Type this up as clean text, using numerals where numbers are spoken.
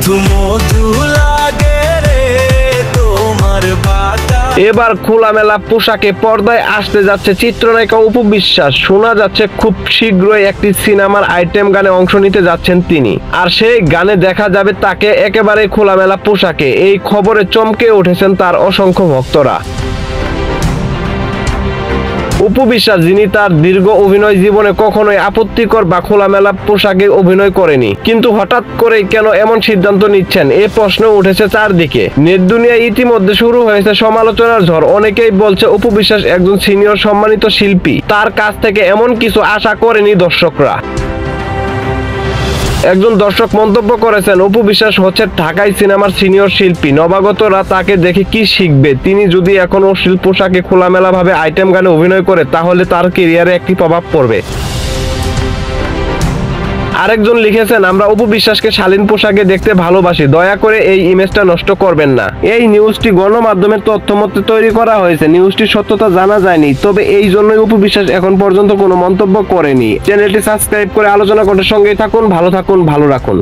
মধু মধু লাগে রে তোমার বাতা। এবার খোলামেলা পোশাকে পর্দায় আসতে যাচ্ছে চিত্রনায়িকা অপু বিশ্বাস। শোনা যাচ্ছে খুব শীঘ্রই একটি সিনেমার আইটেম গানে অংশ নিতে যাচ্ছেন তিনি, আর সেই গানে দেখা যাবে তাকে একেবারে খোলামেলা পোশাকে। এই খবরে চমকে উঠেছেন তার অসংখ্য ভক্তরা। অপু বিশ্বাস, যিনি তার দীর্ঘ অভিনয় জীবনে কখনোই আপত্তিকর বা খোলামেলা পোশাকে অভিনয় করেনি, কিন্তু হঠাৎ করে কেন এমন সিদ্ধান্ত নিচ্ছেন এ প্রশ্ন উঠেছে চারদিকে। নেট দুনিয়ায় ইতিমধ্যে শুরু হয়েছে সমালোচনার ঝড়। অনেকেই বলছে অপু বিশ্বাস একজন সিনিয়র সম্মানিত শিল্পী, তার কাছ থেকে এমন কিছু আশা করেনি দর্শকরা। একজন দর্শক মন্তব্য করেছেন, অপু বিশ্বাস হচ্ছে ঢাকাই সিনেমার সিনিয়র শিল্পী, নবাগতরা তাকে দেখে কি শিখবে? তিনি যদি এখন অশ্লীল পোশাকে খোলামেলা ভাবে আইটেম গানে অভিনয় করে তাহলে তার ক্যারিয়ারে একটি প্রভাব পড়বে। আরেকজন লিখেছেন, আমরা অপু বিশ্বাসকে শালীন পোশাকে দেখতে ভালোবাসি, দয়া করে এই ইমেজটা নষ্ট করবেন না। এই নিউজটি গণমাধ্যমের তথ্য মতে তৈরি করা হয়েছে, নিউজটির সত্যতা জানা যায়নি, তবে এই জন্যই অপু বিশ্বাস এখন পর্যন্ত কোনো মন্তব্য করেনি। চ্যানেলটি সাবস্ক্রাইব করে আলোচনা করতে সঙ্গেই থাকুন। ভালো থাকুন, ভালো রাখুন।